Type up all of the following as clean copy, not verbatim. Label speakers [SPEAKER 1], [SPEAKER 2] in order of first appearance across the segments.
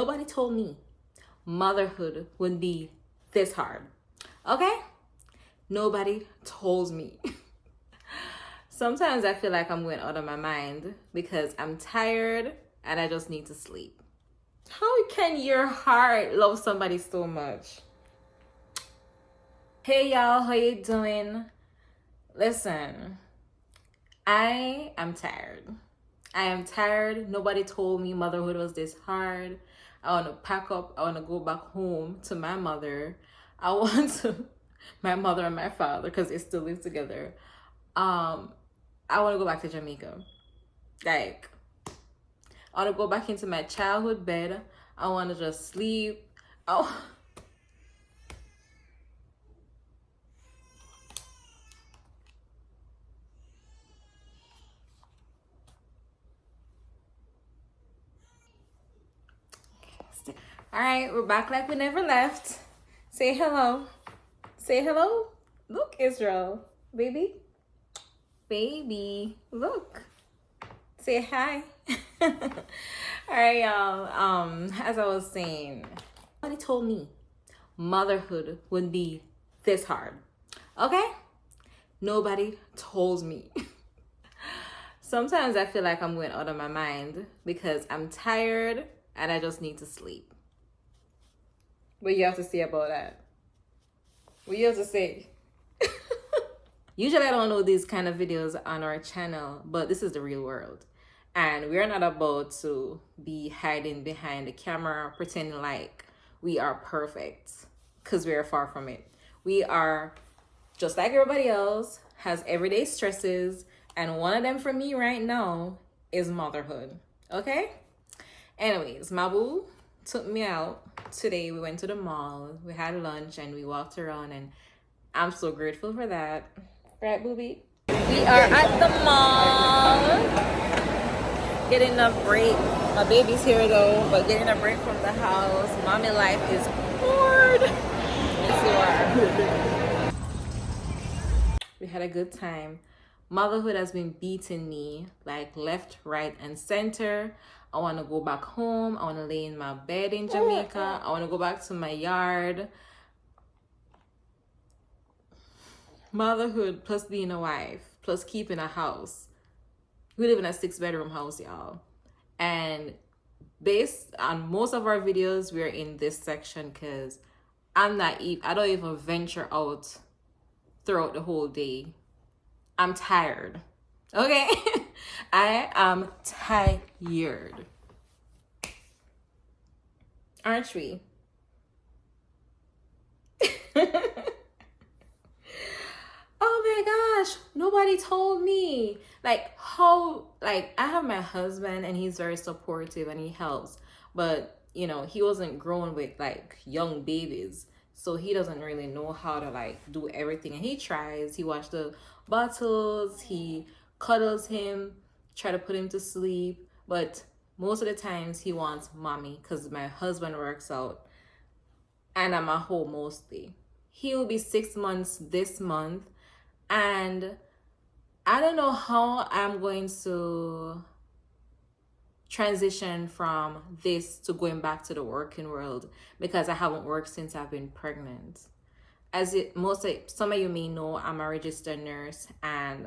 [SPEAKER 1] Nobody told me motherhood would be this hard. Okay? Nobody told me. Sometimes I feel like I'm going out of my mind because I'm tired and I just need to sleep. How can your heart love somebody so much? Hey y'all, how you doing? Listen, I am tired. I am tired. Nobody told me motherhood was this hard. I want to pack up. I want to go back home to my mother. I want to, my mother and my father, because they still live together. I want to go back to Jamaica. Like, I want to go back into my childhood bed. I want to just sleep. Oh. All right, we're back like we never left. Say hello. Say hello. Look, Israel. Baby. Baby. Look. Say hi. All right, y'all. As I was saying, nobody told me motherhood would be this hard. Okay? Nobody told me. Sometimes I feel like I'm going out of my mind because I'm tired and I just need to sleep. What you have to say about that? What you have to say? Usually I don't know these kind of videos on our channel, but this is the real world. And we're not about to be hiding behind the camera, pretending like we are perfect, because we're far from it. We are just like everybody else, has everyday stresses, and one of them for me right now is motherhood. Okay? Anyways, my boo took me out today. We went to the mall, we had lunch, and we walked around, and I'm so grateful for that. Right, booby? We are at the mall getting a break. My baby's here though, but getting a break from the house. Mommy life is hard. Yes, you are. We had a good time. Motherhood has been beating me like left, right, and center. I want to go back home. I want to lay in my bed in Jamaica. I want to go back to my yard. Motherhood plus being a wife plus keeping a house. We live in a 6-bedroom house, y'all. And based on most of our videos, we're in this section because I don't even venture out throughout the whole day. I'm tired. Okay? I am tired. Aren't we? Oh my gosh, nobody told me. Like, how, like, I have my husband and he's very supportive and he helps. But, you know, he wasn't grown with, like, young babies. So he doesn't really know how to, like, do everything. And he tries. He washes the bottles. He cuddles him, try to put him to sleep. But most of the times he wants mommy because my husband works out. And I'm at home mostly. He will be 6 months this month. And I don't know how I'm going to transition from this to going back to the working world because I haven't worked since I've been pregnant. As some of you may know, I'm a registered nurse and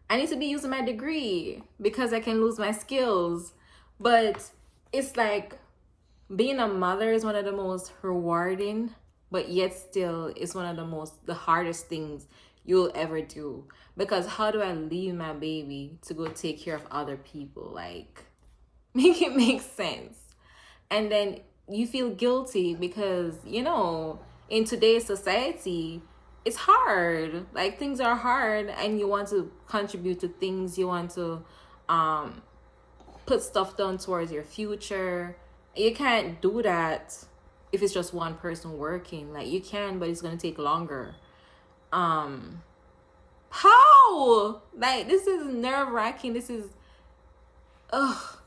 [SPEAKER 1] I need to be using my degree because I can lose my skills. But it's like being a mother is one of the most rewarding, but yet still it's one of the hardest things you'll ever do. Because how do I leave my baby to go take care of other people? Like, make it make sense. And then you feel guilty because, you know, in today's society, it's hard. Like, things are hard and you want to contribute to things. You want to put stuff down towards your future. You can't do that if it's just one person working. Like, you can, but it's gonna take longer. How? Like, this is nerve-wracking. This is ugh.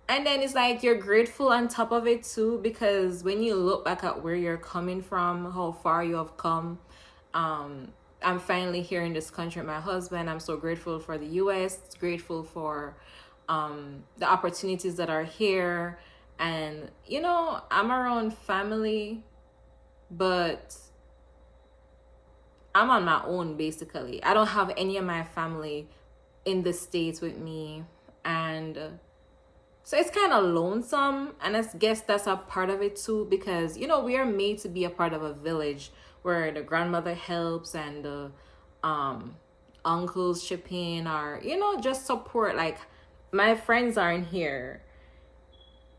[SPEAKER 1] And then it's like you're grateful on top of it too, because when you look back at where you're coming from, how far you have come. I'm finally here in this country with my husband. I'm so grateful for the US, grateful for the opportunities that are here. And I'm around family, but I'm on my own basically. I don't have any of my family in the States with me, and so it's kind of lonesome. And I guess that's a part of it too, because we are made to be a part of a village where the grandmother helps and the uncles chip in, or just support. Like, my friends aren't here,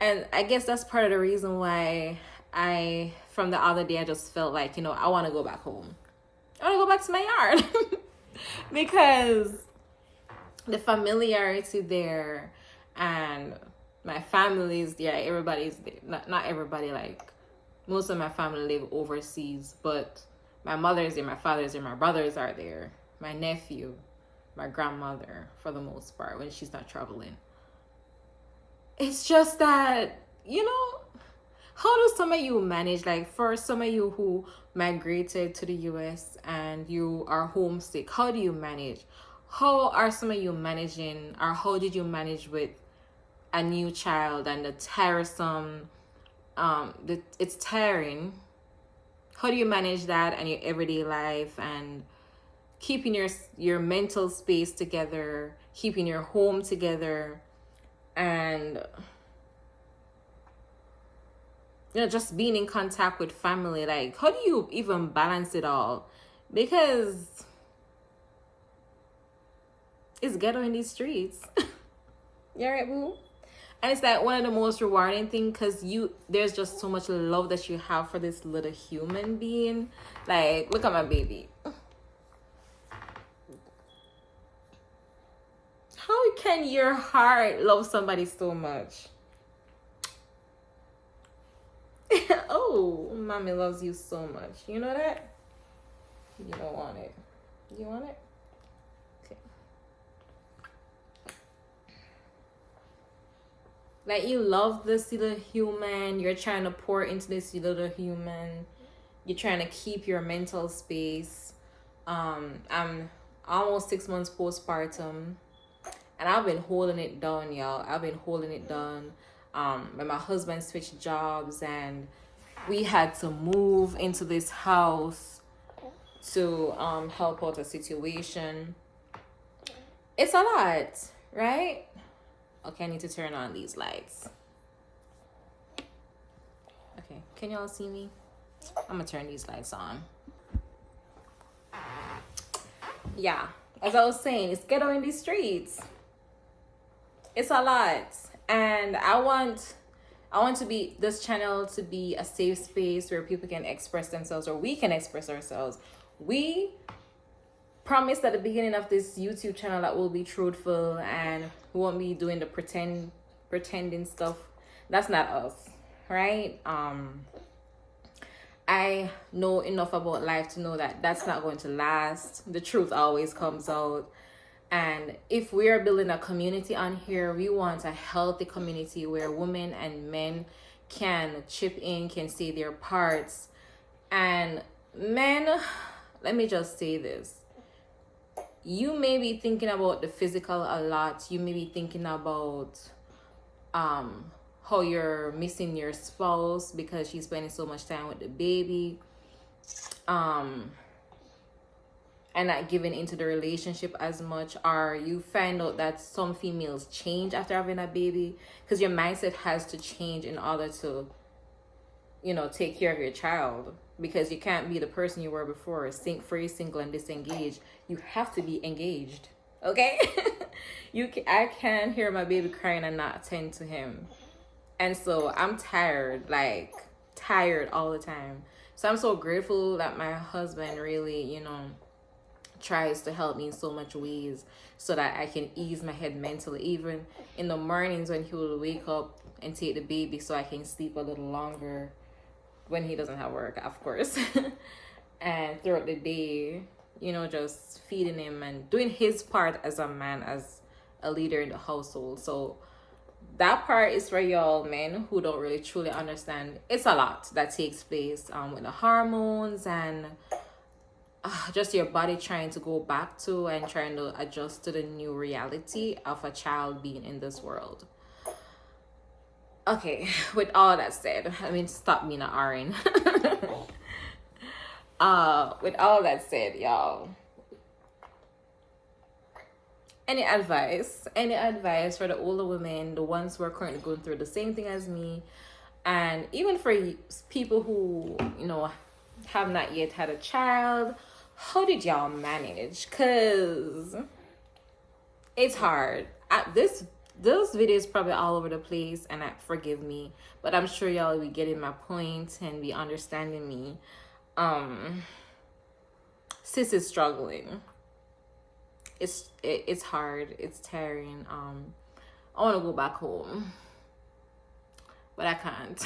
[SPEAKER 1] and I guess that's part of the reason why from the other day, I just felt like I want to go back home. I want to go back to my yard because the familiarity there, and my family's there. Everybody's there. Not everybody, like most of my family live overseas, but my mother's there, my father's there, my brothers are there, my nephew, my grandmother, for the most part, when she's not traveling. It's just that, how do some of you manage, like for some of you who migrated to the US and you are homesick, how do you manage? How are some of you managing, or how did you manage with a new child and the tiresome, it's tiring? How do you manage that and your everyday life, and keeping your mental space together, keeping your home together, and just being in contact with family? Like, how do you even balance it all? Because it's ghetto in these streets. You alright, boo? And it's like one of the most rewarding things, because there's just so much love that you have for this little human being. Like, look at my baby. How can your heart love somebody so much? Oh, mommy loves you so much. You know that? You don't want it. You want it? Okay. Like, you love this little human. You're trying to pour into this little human. You're trying to keep your mental space. I'm almost 6 months postpartum, and I've been holding it down, y'all. I've been holding it down. When my husband switched jobs and we had to move into this house to help out a situation. It's a lot, right? Okay, I need to turn on these lights. Okay, can y'all see me? I'm gonna turn these lights on. Yeah, as I was saying, it's ghetto in these streets. It's a lot. And I want to be this channel to be a safe space where people can express themselves, or we can express ourselves. We promised at the beginning of this YouTube channel that we'll be truthful and we won't be doing the pretending stuff. That's not us, right? I know enough about life to know that that's not going to last. The truth always comes out. And if we are building a community on here, we want a healthy community where women and men can chip in, can say their parts. And men, let me just say this. You may be thinking about the physical a lot. You may be thinking about how you're missing your spouse because she's spending so much time with the baby. And not giving into the relationship as much, or you find out that some females change after having a baby, because your mindset has to change in order to, take care of your child, because you can't be the person you were before, free, single, and disengaged. You have to be engaged, okay? I can't hear my baby crying and not attend to him. And so I'm tired all the time. So I'm so grateful that my husband really, tries to help me in so much ways so that I can ease my head mentally, even in the mornings when he will wake up and take the baby so I can sleep a little longer when he doesn't have work, of course. And throughout the day, just feeding him and doing his part as a man, as a leader in the household. So that part is for y'all men who don't really truly understand. It's a lot that takes place with the hormones and just your body trying to go back to and trying to adjust to the new reality of a child being in this world. Okay, with all that said, I mean, stop being an RN. With all that said, y'all, any advice for the older women, the ones who are currently going through the same thing as me, and even for people who, you know, have not yet had a child, how did y'all manage? Because it's hard. Those videos probably all over the place, and forgive me, but I'm sure y'all will be getting my point and be understanding me. Sis is struggling. It's hard. It's tiring. I want to go back home, but I can't.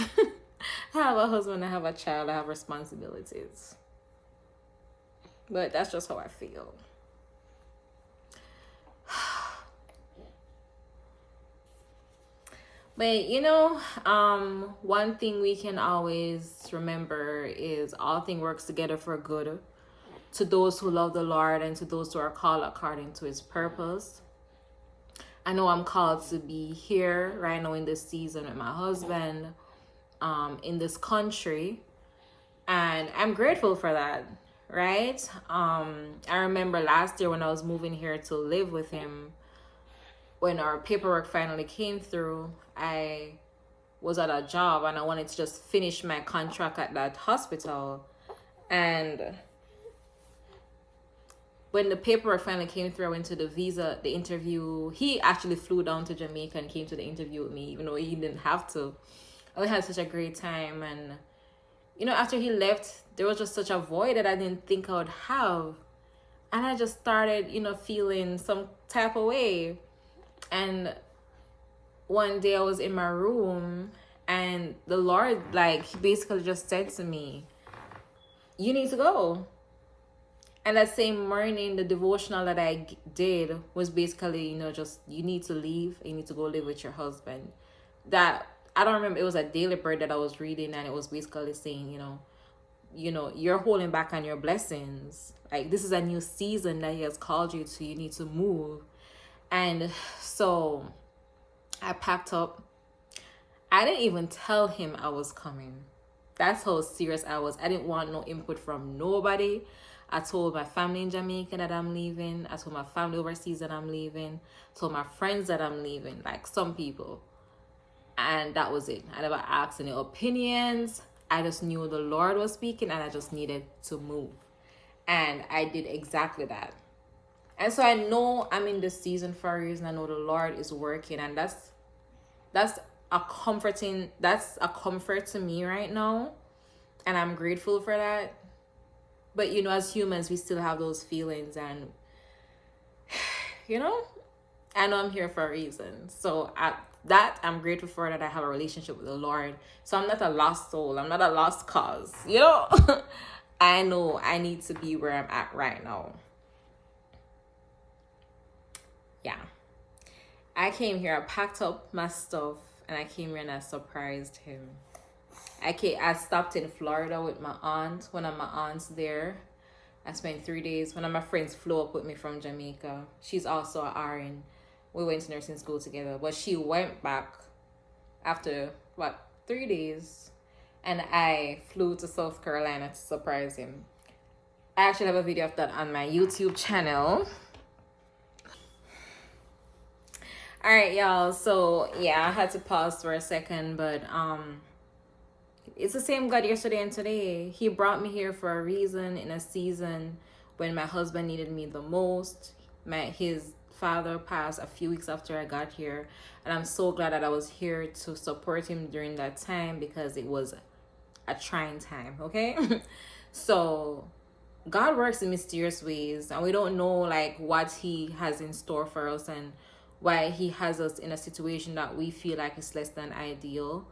[SPEAKER 1] I have a husband, I have a child, I have responsibilities. But that's just how I feel. But you know, one thing we can always remember is all things works together for good to those who love the Lord and to those who are called according to his purpose. I know I'm called to be here right now in this season with my husband, in this country, and I'm grateful for that, right? I remember last year when I was moving here to live with him, when our paperwork finally came through, I was at a job and I wanted to just finish my contract at that hospital. And when the paperwork finally came through, I went to the interview. He actually flew down to Jamaica and came to the interview with me, even though he didn't have to. We had such a great time. And, you know, after he left, there was just such a void that I didn't think I would have. And I just started, you know, feeling some type of way. And one day I was in my room and the Lord, like, he basically just said to me, you need to go. And that same morning, the devotional that I did was basically, you know, just, you need to leave. You need to go live with your husband. That, I don't remember, it was a Daily Bread that I was reading, and it was basically saying, you know, you're holding back on your blessings. Like, this is a new season that he has called you to. You need to move. And so I packed up. I didn't even tell him I was coming. That's how serious I was. I didn't want no input from nobody. I told my family in Jamaica that I'm leaving. I told my family overseas that I'm leaving. I told my friends that I'm leaving, like some people. And that was it. I never asked any opinions. I just knew the Lord was speaking and I just needed to move. And I did exactly that. And so I know I'm in this season for a reason. I know the Lord is working, and that's a comfort to me right now. And I'm grateful for that. But, you know, as humans, we still have those feelings, and, you know, I know I'm here for a reason. So I'm grateful for that I have a relationship with the Lord. So I'm not a lost soul. I'm not a lost cause. You know, I know I need to be where I'm at right now. Yeah. I came here, I packed up my stuff, and I came here and I surprised him. I stopped in Florida with my aunt. One of my aunts there. I spent 3 days. One of my friends flew up with me from Jamaica. She's also an RN. We went to nursing school together. But she went back after, 3 days. And I flew to South Carolina to surprise him. I actually have a video of that on my YouTube channel. All right, y'all. So, yeah, I had to pause for a second. But, it's the same God yesterday and today. He brought me here for a reason, in a season when my husband needed me the most. His father passed a few weeks after I got here. And I'm so glad that I was here to support him during that time, because it was a trying time, okay? So God works in mysterious ways, and we don't know like what he has in store for us and why he has us in a situation that we feel like is less than ideal.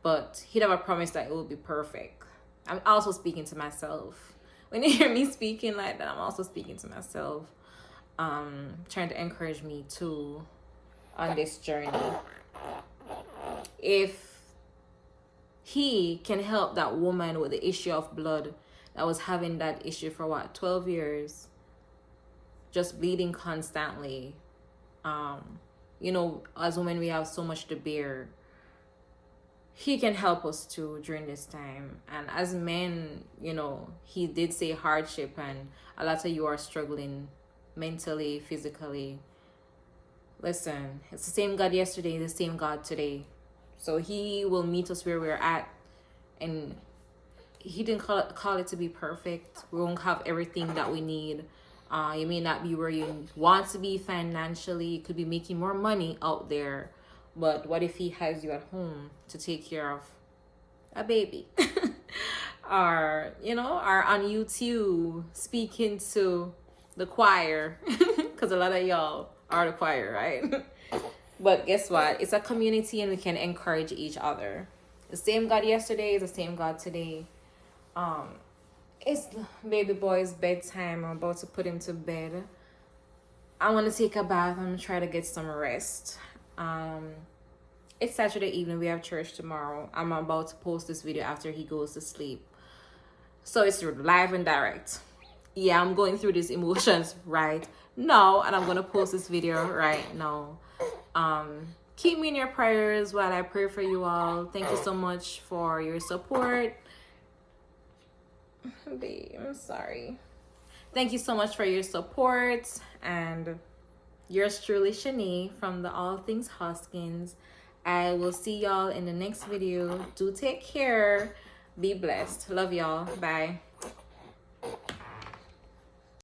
[SPEAKER 1] But he never promised that it will be perfect. I'm also speaking to myself. When you hear me speaking like that, I'm also speaking to myself. Trying to encourage me too on this journey. If he can help that woman with the issue of blood that was having that issue for what, 12 years, just bleeding constantly. You know, as women, we have so much to bear. He can help us too during this time. And as men, you know, he did say hardship, and a lot of you are struggling mentally, physically. Listen, it's the same God yesterday, the same God today. So he will meet us where we're at. And he didn't call it to be perfect. We won't have everything that we need. You may not be where you want to be financially. You could be making more money out there. But what if he has you at home to take care of a baby? Or, you know, or on YouTube speaking to the choir. Because a lot of y'all are the choir, right? But guess what? It's a community and we can encourage each other. The same God yesterday is the same God today. It's baby boy's bedtime. I'm about to put him to bed. I want to take a bath. I'm going to try to get some rest. It's Saturday evening. We have church tomorrow. I'm about to post this video after he goes to sleep. So it's live and direct. Yeah, I'm going through these emotions right now, and I'm going to post this video right now. Keep me in your prayers while I pray for you all. Thank you so much for your support. Babe, I'm sorry. Thank you so much for your support. And yours truly, Shani, from the All Things Hoskins. I will see y'all in the next video. Do take care. Be blessed. Love y'all. Bye.